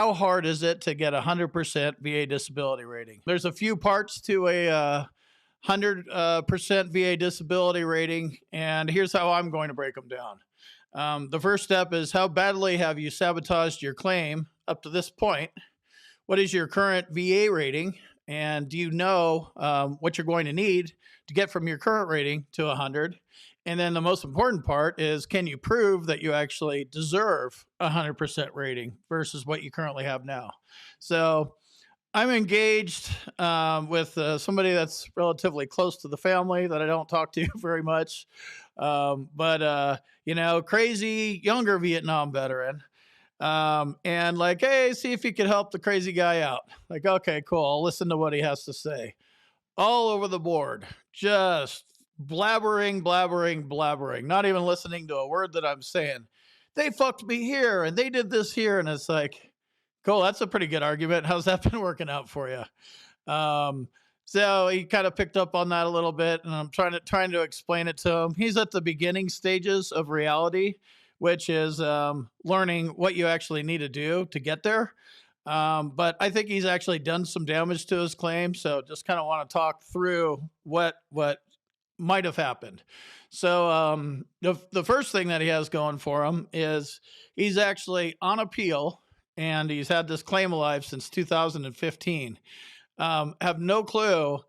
How hard is it to get a 100% VA disability rating? There's a few parts to a 100% VA disability rating, and here's how I'm going to break them down. The first step is, how badly have you sabotaged your claim up to this point? What is your current VA rating? And do you know what you're going to need to get from your current rating to 100? And then the most important part is, can you prove that you actually deserve a 100% rating versus what you currently have now? So I'm engaged with somebody that's relatively close to the family that I don't talk to very much. Crazy younger Vietnam veteran. And like, hey, see if you could help the crazy guy out. Like, okay, cool. I'll listen to what he has to say. All over the board, just blabbering, blabbering, blabbering, not even listening to a word that I'm saying. They fucked me here and they did this here. And it's like, cool, that's a pretty good argument. How's that been working out for you? So he kind of picked up on that a little bit, and I'm trying to explain it to him. He's at the beginning stages of reality, which is learning what you actually need to do to get there. But I think he's actually done some damage to his claim. So just kind of want to talk through what might have happened. So the first thing that he has going for him is he's actually on appeal, and he's had this claim alive since 2015. Have no clue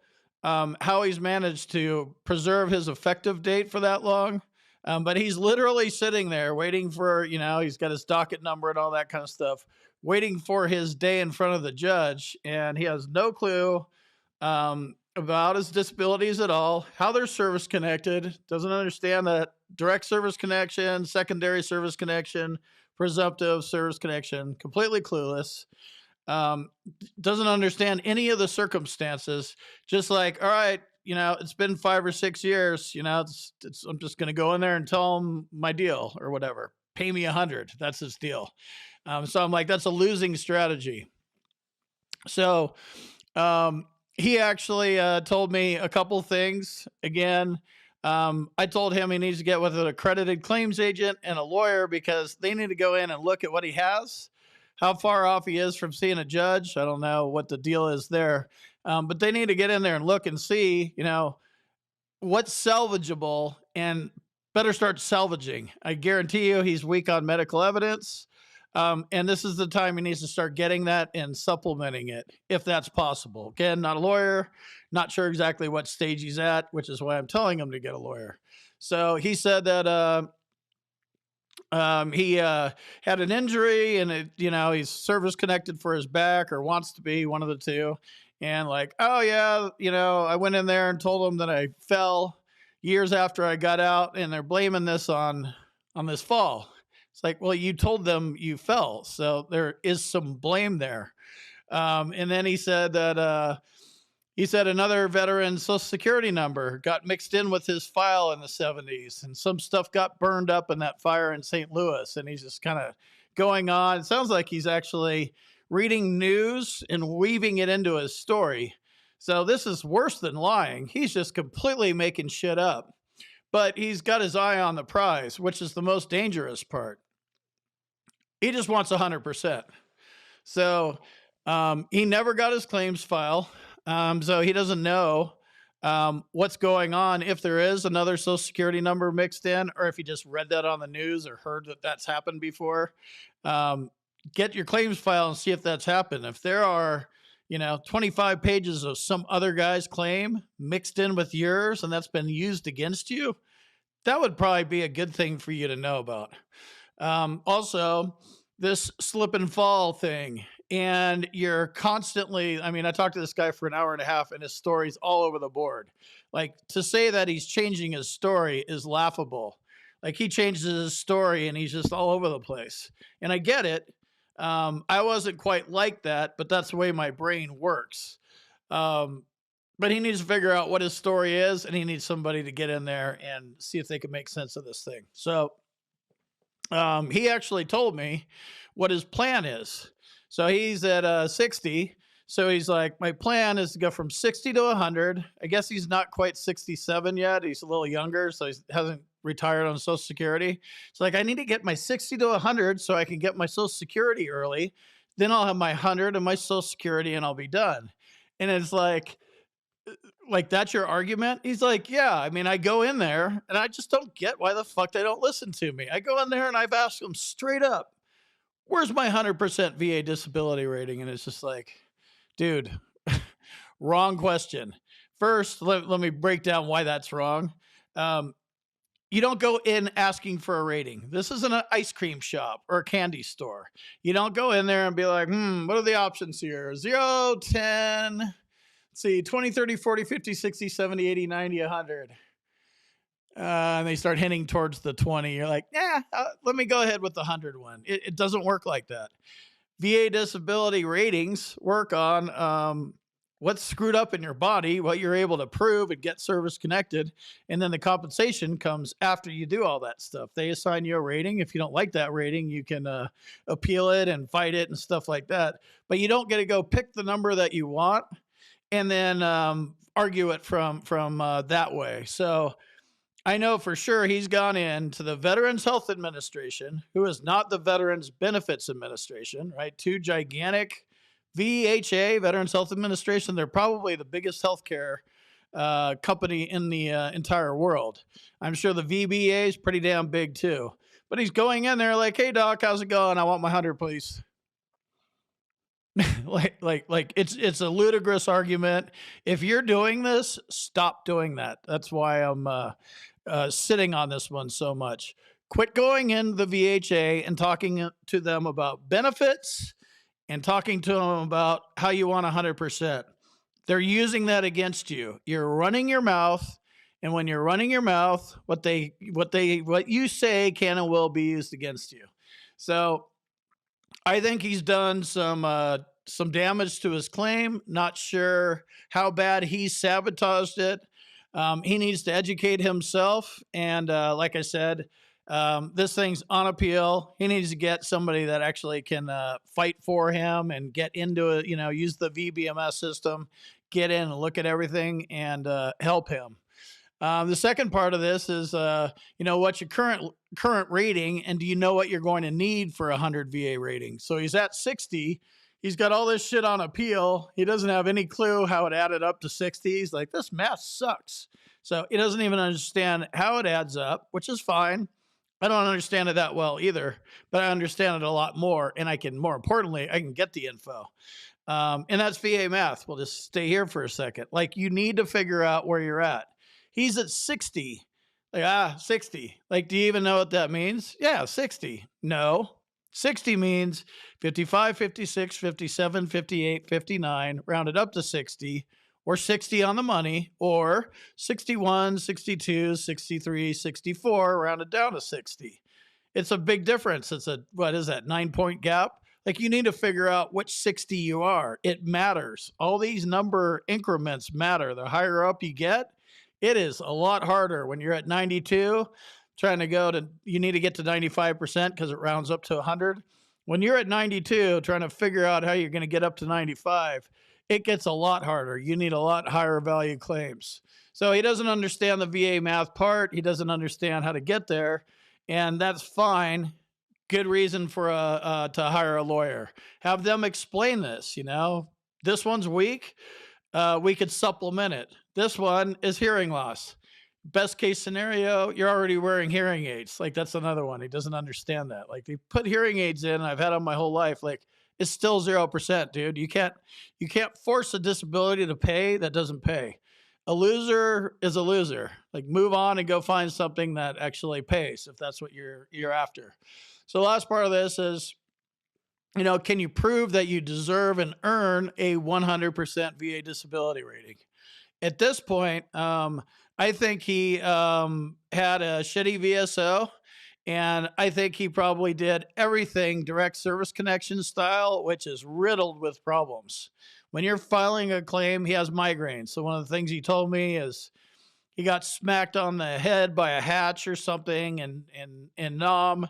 how he's managed to preserve his effective date for that long. But he's literally sitting there waiting for, he's got his docket number and all that kind of stuff, waiting for his day in front of the judge. And he has no clue about his disabilities at all, how they're service connected, doesn't understand that direct service connection, secondary service connection, presumptive service connection, completely clueless. Doesn't understand any of the circumstances. Just like, all right, it's been 5 or 6 years, I'm just going to go in there and tell him my deal or whatever. Pay me 100. That's his deal. So I'm like, that's a losing strategy. So he actually told me a couple things. Again, I told him he needs to get with an accredited claims agent and a lawyer, because they need to go in and look at what he has, how far off he is from seeing a judge. I don't know what the deal is there. But they need to get in there and look and see, what's salvageable, and better start salvaging. I guarantee you he's weak on medical evidence. And this is the time he needs to start getting that and supplementing it, if that's possible. Again, not a lawyer, not sure exactly what stage he's at, which is why I'm telling him to get a lawyer. So he said that he had an injury, and he's service connected for his back, or wants to be, one of the two. And like, oh yeah, I went in there and told them that I fell years after I got out, and they're blaming this on this fall. It's like, well, you told them you fell, so there is some blame there. And then he said that another veteran's social security number got mixed in with his file in the 70s, and some stuff got burned up in that fire in St. Louis. And he's just kind of going on. It sounds like he's actually reading news and weaving it into his story. So this is worse than lying. He's just completely making shit up. But he's got his eye on the prize, which is the most dangerous part. He just wants 100%. So he never got his claims file. So he doesn't know what's going on, if there is another social security number mixed in, or if he just read that on the news or heard that that's happened before. Get your claims file and see if that's happened. If there are, 25 pages of some other guy's claim mixed in with yours, and that's been used against you, that would probably be a good thing for you to know about. Also, this slip and fall thing, and you're constantly, I talked to this guy for an hour and a half, and his story's all over the board. Like, to say that he's changing his story is laughable. Like, he changes his story and he's just all over the place. And I get it. I wasn't quite like that, but that's the way my brain works. But he needs to figure out what his story is, and he needs somebody to get in there and see if they can make sense of this thing. So he actually told me what his plan is. So he's at 60. So he's like, my plan is to go from 60 to 100. I guess he's not quite 67 yet. He's a little younger, so he hasn't retired on Social Security. So like, I need to get my 60 to 100 so I can get my Social Security early. then I'll have my 100 and my social security and I'll be done. And it's like that's your argument? He's like, yeah, I mean, I go in there and I just don't get why the fuck they don't listen to me. I go in there and I've asked them straight up, where's my 100% VA disability rating? And it's just like, dude, wrong question. First, let me break down why that's wrong. Um, you don't go in asking for a rating. This isn't an ice cream shop or a candy store. You don't go in there and be like, what are the options here? 0, 10, let's see, 20, 30, 40, 50, 60, 70, 80, 90, 100. And they start hinting towards the 20. You're like, yeah, let me go ahead with the 100 one. It doesn't work like that. VA disability ratings work on what's screwed up in your body, what you're able to prove and get service connected. And then the compensation comes after you do all that stuff. They assign you a rating. If you don't like that rating, you can appeal it and fight it and stuff like that. But you don't get to go pick the number that you want and then argue it from that way. So I know for sure he's gone into the Veterans Health Administration, who is not the Veterans Benefits Administration, right? Two gigantic VHA, Veterans Health Administration. They're probably the biggest healthcare company in the entire world. I'm sure the VBA is pretty damn big too. But he's going in there like, hey, doc, how's it going? I want my 100, please. like it's a ludicrous argument. If you're doing this, stop doing that. That's why I'm sitting on this one so much. Quit going in the VHA and talking to them about benefits and talking to them about how you want 100%. They're using that against you. You're running your mouth, and when you're running your mouth, what you say can and will be used against you. So I think he's done some damage to his claim. Not sure how bad he sabotaged it. He needs to educate himself, and like I said, this thing's on appeal. He needs to get somebody that actually can fight for him and get into it. Use the VBMS system, get in and look at everything, and help him. The second part of this is, what's your current rating, and do you know what you're going to need for a 100 VA rating? So he's at 60. He's got all this shit on appeal. He doesn't have any clue how it added up to 60. He's like, this math sucks. So he doesn't even understand how it adds up, which is fine. I don't understand it that well either, but I understand it a lot more. And more importantly, I can get the info. And that's VA math. We'll just stay here for a second. Like, you need to figure out where you're at. He's at 60. Like, 60. Like, do you even know what that means? Yeah, 60. No. 60 means 55, 56, 57, 58, 59, rounded up to 60, or 60 on the money, or 61, 62, 63, 64, rounded down to 60. It's a big difference. It's what is that, 9-point gap? Like, you need to figure out which 60 you are. It matters. All these number increments matter. The higher up you get, it is a lot harder when you're at 92. You need to get to 95% because it rounds up to 100. When you're at 92, trying to figure out how you're going to get up to 95, it gets a lot harder. You need a lot higher value claims. So he doesn't understand the VA math part. He doesn't understand how to get there. And that's fine. Good reason for to hire a lawyer. Have them explain this. This one's weak. We could supplement it. This one is hearing loss. Best case scenario, you're already wearing hearing aids. Like, that's another one. He doesn't understand that. Like, they put hearing aids in, I've had them my whole life. Like, it's still 0%, dude. You can't force a disability to pay that doesn't pay. A loser is a loser. Like, move on and go find something that actually pays if that's what you're after. So the last part of this is, can you prove that you deserve and earn a 100% VA disability rating? At this point, I think he had a shitty VSO, and I think he probably did everything direct service connection style, which is riddled with problems. When you're filing a claim, he has migraines. So one of the things he told me is he got smacked on the head by a hatch or something in Nam,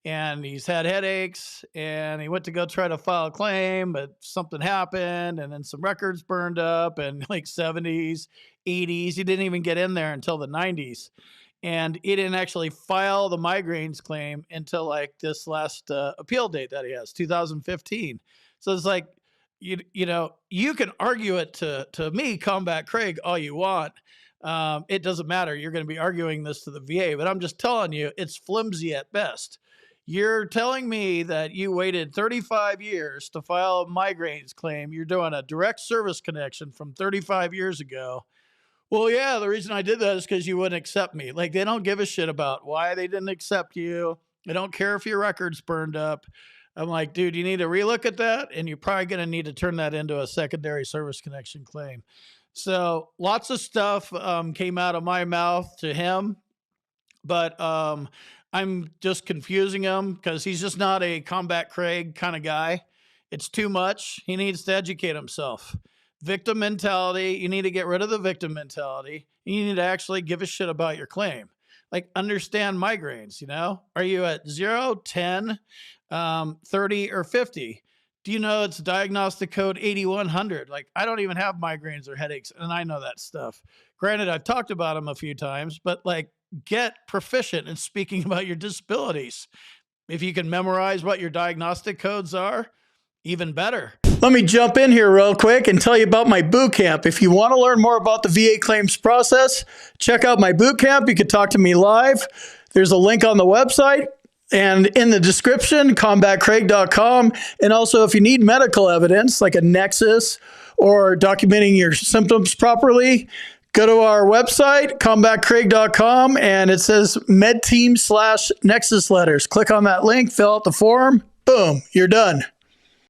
and he's had headaches, and he went to go try to file a claim, but something happened, and then some records burned up in like 70s, 80s. He didn't even get in there until the 90s. And he didn't actually file the migraines claim until like this last appeal date that he has, 2015. So it's like, you can argue it to me, Combat Craig, all you want. It doesn't matter. You're going to be arguing this to the VA, but I'm just telling you, it's flimsy at best. You're telling me that you waited 35 years to file a migraines claim. You're doing a direct service connection from 35 years ago. Well, yeah, the reason I did that is because you wouldn't accept me. Like, they don't give a shit about why they didn't accept you. They don't care if your record's burned up. I'm like, dude, you need to relook at that, and you're probably going to need to turn that into a secondary service connection claim. So lots of stuff came out of my mouth to him, but I'm just confusing him because he's just not a Combat Craig kind of guy. It's too much. He needs to educate himself. Victim mentality. You need to get rid of the victim mentality. You need to actually give a shit about your claim. Like, understand migraines, Are you at 0, 10, 30, or 50? Do you know it's diagnostic code 8100? Like, I don't even have migraines or headaches, and I know that stuff. Granted, I've talked about them a few times, but like, get proficient in speaking about your disabilities. If you can memorize what your diagnostic codes are, even better. Let me jump in here real quick and tell you about my boot camp. If you want to learn more about the VA claims process, check out my boot camp. You can talk to me live. There's a link on the website and in the description, combatcraig.com. And also, if you need medical evidence like a nexus or documenting your symptoms properly, go to our website, combatcraig.com, and it says medteam/nexus letters. Click on that link, fill out the form, boom, you're done.